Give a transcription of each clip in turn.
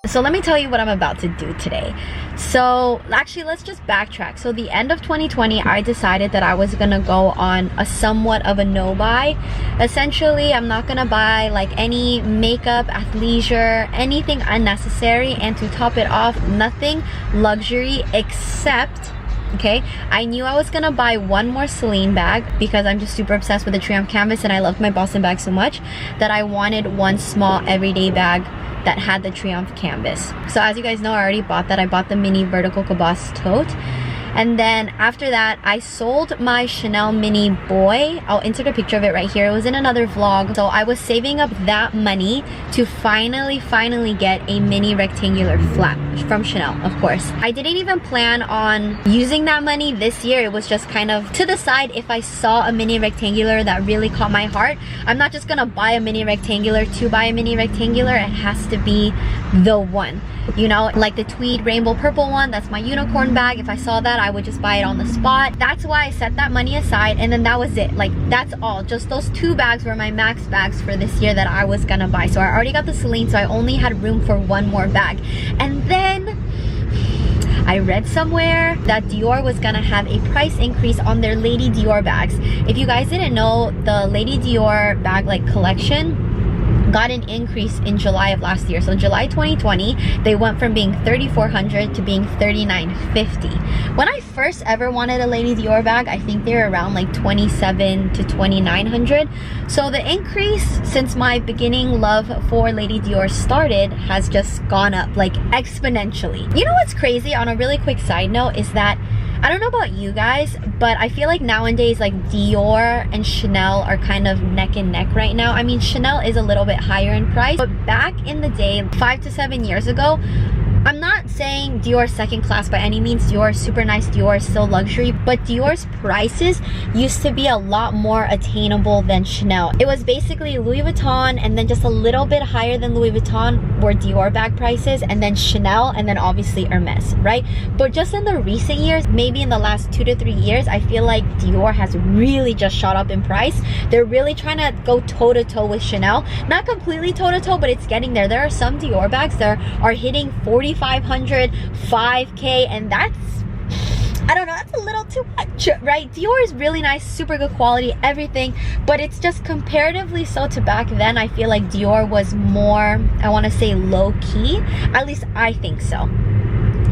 So let me tell you what I'm about to do today. So actually, let's just backtrack. So the end of 2020, I decided that I was gonna go on a somewhat of a no buy. Essentially, I'm not gonna buy like any makeup, athleisure, anything unnecessary, and to top it off, nothing luxury except, okay, I knew I was gonna buy one more Celine bag because I'm just super obsessed with the Triumph canvas and I love my Boston bag so much that I wanted one small everyday bag that had the Triumph canvas. So as you guys know, I already bought that. I bought the mini vertical caboose tote. And then after that, I sold my Chanel mini boy. I'll insert a picture of it right here. It was in another vlog. So I was saving up that money to finally get a mini rectangular flap from Chanel, of course. I didn't even plan on using that money this year. It was just kind of to the side. If I saw a mini rectangular that really caught my heart, I'm not just gonna buy a mini rectangular to buy a mini rectangular. It has to be the one. You know, like the tweed rainbow purple one, that's my unicorn bag. If I saw that, I would just buy it on the spot. That's why I set that money aside, and then that was it. Like, that's all. Just those two bags were my max bags for this year that I was gonna buy. So I already got the Celine, so I only had room for one more bag. And then I read somewhere that Dior was gonna have a price increase on their Lady Dior bags. If you guys didn't know, the Lady Dior bag like collection got an increase in July of last year. So July 2020, they went from being $3,400 to being $3,950. When I first ever wanted a Lady Dior bag, I think they were around like $2,700 to $2,900. So the increase since my beginning love for Lady Dior started has just gone up like exponentially. You know what's crazy, on a really quick side note, is that I don't know about you guys, but I feel like nowadays like Dior and Chanel are kind of neck and neck right now. I mean, Chanel is a little bit higher in price, but back in the day, 5 to 7 years ago, I'm not saying Dior's second class by any means. Dior is super nice, Dior is still luxury, but Dior's prices used to be a lot more attainable than Chanel. It was basically Louis Vuitton, and then just a little bit higher than Louis Vuitton were Dior bag prices, and then Chanel, and then obviously Hermes, right? But just in the recent years, maybe in the last 2 to 3 years, I feel like Dior has really just shot up in price. They're really trying to go toe-to-toe with Chanel. Not completely toe-to-toe, but it's getting there. There are some Dior bags that are hitting $4,500, $5K, and that's, I don't know, that's a little too much, right? Dior is really nice, super good quality, everything, but it's just comparatively so to back then. I feel like Dior was more, I want to say, low-key. At least I think so.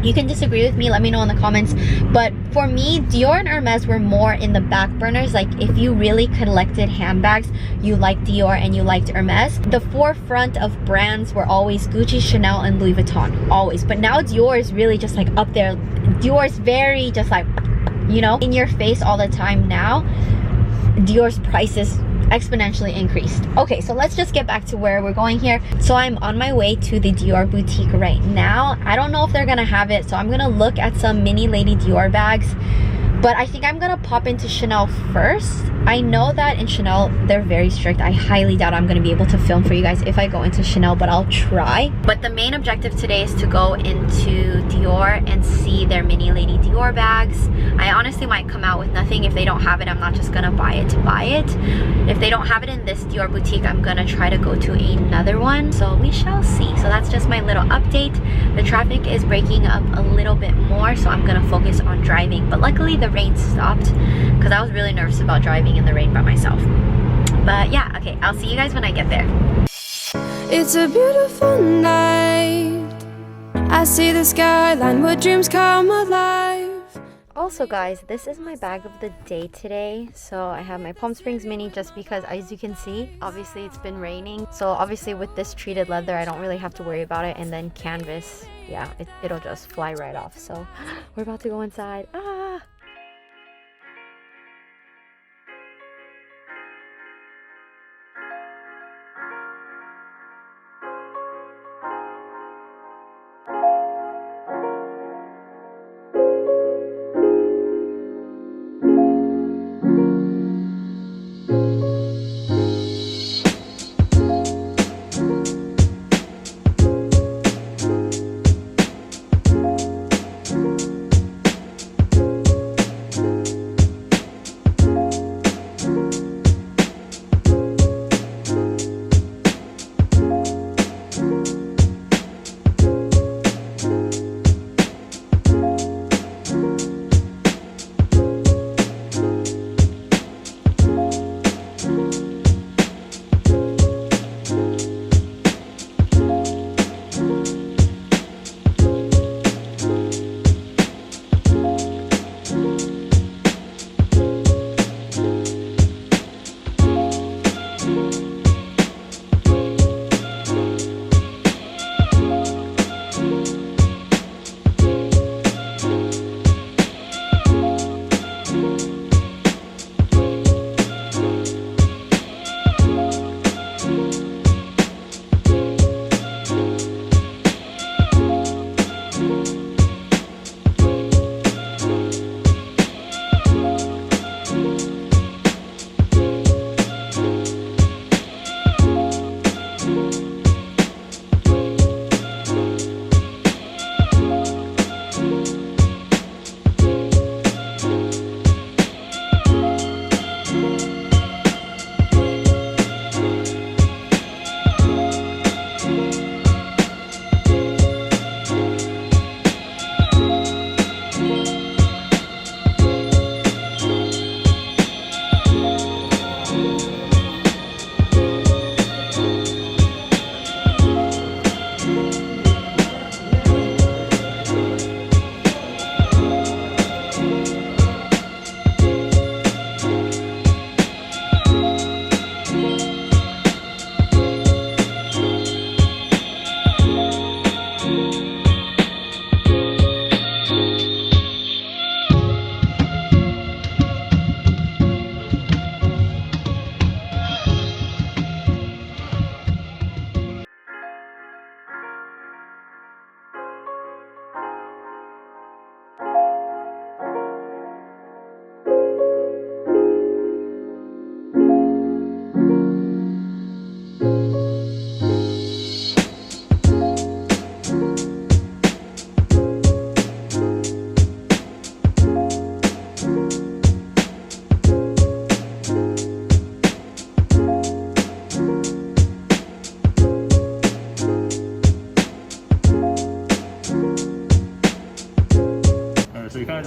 You can disagree with me, let me know in the comments, but for me, Dior and Hermes were more in the back burners. Like, if you really collected handbags, you liked Dior and you liked Hermes. The forefront of brands were always Gucci, Chanel, and Louis Vuitton, always. But now Dior is really just like up there. Dior is very just like, you know, in your face all the time now. Dior's prices exponentially increased. Okay, so let's just get back to where we're going here. So I'm on my way to the Dior boutique right now. I don't know if they're gonna have it, so I'm gonna look at some mini Lady Dior bags, but I think I'm gonna pop into Chanel first. I know that in Chanel, they're very strict. I highly doubt I'm gonna be able to film for you guys if I go into Chanel, but I'll try. But the main objective today is to go into Dior and see their mini Lady Dior bags. I honestly might come out with nothing. If they don't have it, I'm not just gonna buy it to buy it. If they don't have it in this Dior boutique, I'm gonna try to go to another one. So we shall see. So that's just my little update. The traffic is breaking up a little bit more, so I'm gonna focus on driving. But luckily the rain stopped because I was really nervous about driving in the rain by myself. But yeah, okay, I'll see you guys when I get there. It's a beautiful night. I see the skyline where dreams come alive. Also guys, this is my bag of the day today. So I have my Palm Springs mini just because, as you can see, obviously it's been raining. So obviously with this treated leather, I don't really have to worry about it. And then canvas, yeah, it'll just fly right off. So we're about to go inside. Ah!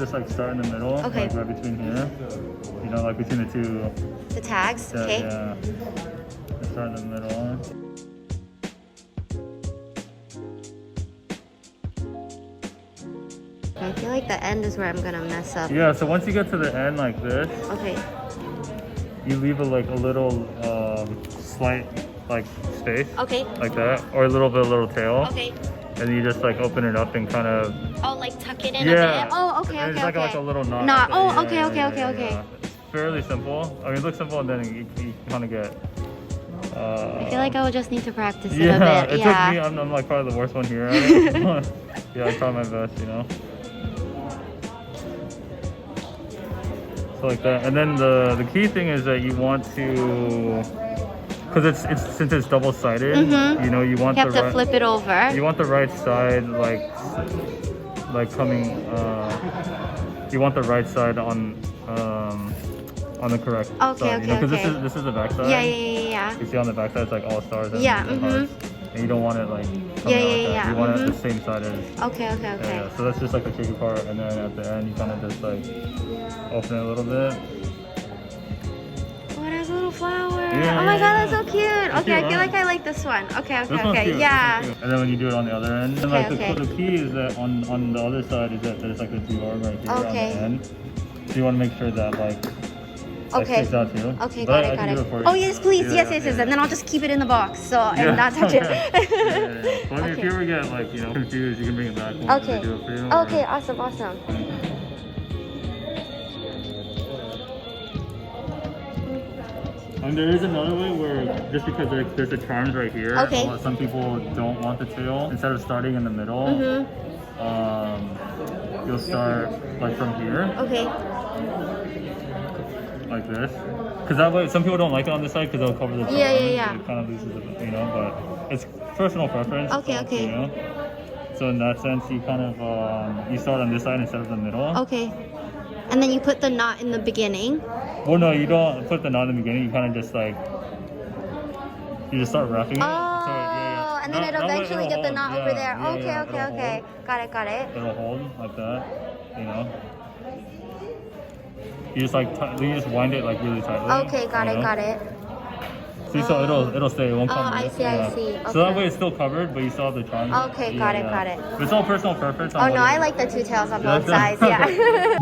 just like start in the middle, Okay. like right between here. You know, like between the two. The tags, okay. Yeah. Just start in the middle. I feel like the end is where I'm gonna mess up. Yeah, so once you get to the end like this, Okay. you leave a little slight like space. Okay. Like that, or a little tail. Okay. And you just like open it up and kind of. Oh, like tuck it in Yeah. a bit. Oh, okay, It's okay, like, okay. like a little knot. Knot. Right there. Oh, okay, okay, okay, okay. Yeah. It's fairly simple. I mean, it looks simple, and then you kind of get. I feel like I will just need to practice it Yeah, a bit. it Yeah. took me. I'm like probably the worst one here. At it. Yeah, I tried my best, you know. So like that, and then the key thing is that you want to, because it's since it's double sided, Mhm. you know, you want You have the to flip it over. You want the right side like coming. You want the right side on the correct Okay, side. You know, okay, because okay. this is the back side. Yeah, yeah, yeah, yeah. You see on the back side, it's like all stars and, Yeah, and mhm. hearts. And you don't want it like coming Yeah, out like yeah, that. yeah, You want it mhm. the same side as. Okay, okay, okay. Yeah, so that's just like the tricky part, and then at the end you kind of just like open it a little bit. Oh, there's a little flower. Yeah, Oh my yeah, god, that's yeah. so cute. Okay, I cute, feel right? like I like this one. Okay, okay, This one's okay. cute, this Yeah. one's cute. And then when you do it on the other end, and like Okay, the key is that on the other side is that there's like the Dior right here Okay. on the end. So you want to make sure that like that Okay. sticks out too. Okay, But got I it, can got do it. for you. Oh yes, please, Yeah, yes, yes, yes. yeah. And then I'll just keep it in the box, so and Yeah. not touch it. Yeah. Well, if Okay. you ever get like confused, you can bring it back. When Okay. they do it for you, Okay, awesome, awesome. And there is another way where just because there's the charms right here, Okay. some people don't want the tail. Instead of starting in the middle, Mhm. you'll start like from here, Okay. like this. Because that way, some people don't like it on this side because they'll cover the charms. Yeah, yeah, yeah. It kind of loses it, but it's personal preference. Okay, so, okay. You know? So in that sense, you kind of you start on this side instead of the middle. Okay. And then you put the knot in the beginning. Well, no, you don't put the knot in the beginning. You kind of just like you just start wrapping it. Oh, So, yeah. and then That it'll way eventually get the hold. knot Yeah, over there. yeah, Okay, yeah, okay, it'll okay. hold. Got it, got it. It'll hold like that, you know. You just you just wind it like really tightly. Okay, got you it, know? got it. See, so it'll stay. It won't come. Oh, I loose. see, I Yeah. see. So that Okay. way it's still covered, but you still have the charm. Okay, got it, got it. But it's all personal preference. Oh no, I like the two tails on both Yeah. sides, yeah.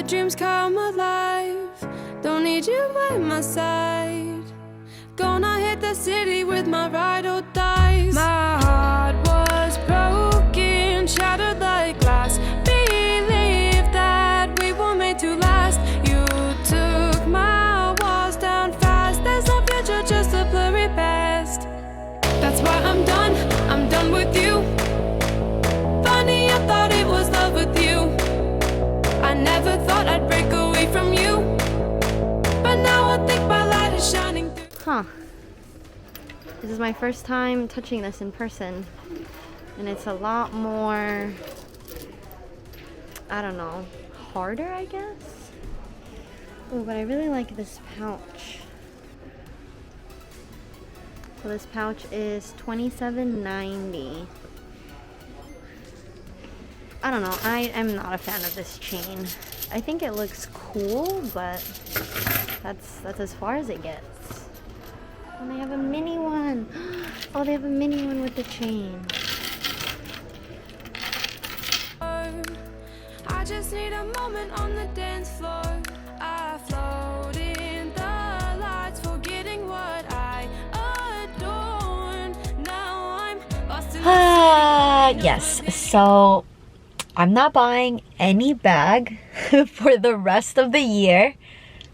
would dreams come alive? Don't need you by my side. Gonna hit the city with my ride or dies. My heart was broken, shattered like glass. Believe that we were made to last. You took my walls down fast. There's no future, just a blurry past. That's why I'm done with you. Funny, I thought it was love with you. I never thought I'd break away from you, but now I think my light is shining through. Huh. This is my first time touching this in person, and it's a lot more, I don't know, harder, I guess. Oh, but I really like this pouch. So this pouch is $27.90. I don't know, I am not a fan of this chain. I think it looks cool, but that's as far as it gets. And they have a mini one. Oh, they have a mini one with the chain. I just need a moment on the dance floor. I float in the lights, forgetting what I adore. Now I'm lost in the Yes, so I'm not buying any bag for the rest of the year.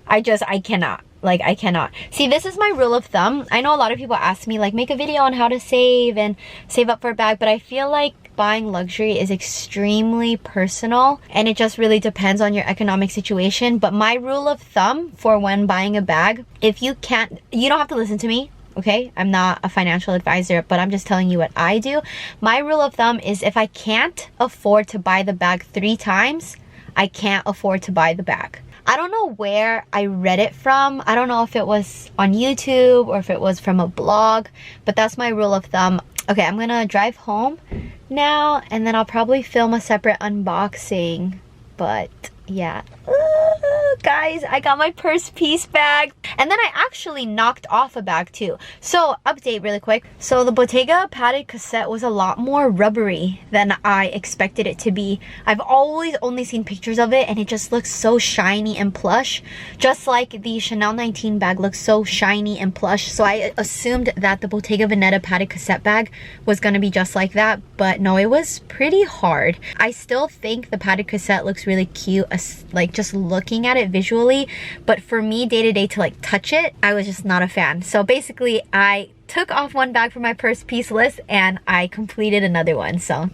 I cannot. Like, I cannot. See, this is my rule of thumb. I know a lot of people ask me, like, make a video on how to save and save up for a bag, but I feel like buying luxury is extremely personal, and it just really depends on your economic situation. But my rule of thumb for when buying a bag, if you can't, you don't have to listen to me, okay? I'm not a financial advisor, but I'm just telling you what I do. My rule of thumb is if I can't afford to buy the bag 3 times, I can't afford to buy the bag. I don't know where I read it from. I don't know if it was on YouTube or if it was from a blog, but that's my rule of thumb. Okay, I'm gonna drive home now, and then I'll probably film a separate unboxing, but yeah. Guys, I got my purse piece bag, and then I actually knocked off a bag too. So, update really quick. So the Bottega padded cassette was a lot more rubbery than I expected it to be. I've always only seen pictures of it, and it just looks so shiny and plush, just like the Chanel 19 bag looks so shiny and plush. So I assumed that the Bottega Veneta padded cassette bag was gonna be just like that, but no, it was pretty hard. I still think the padded cassette looks really cute, like just looking at it visually, but for me day to day to like touch it, I was just not a fan. So basically I took off one bag from my purse piece list and I completed another one. So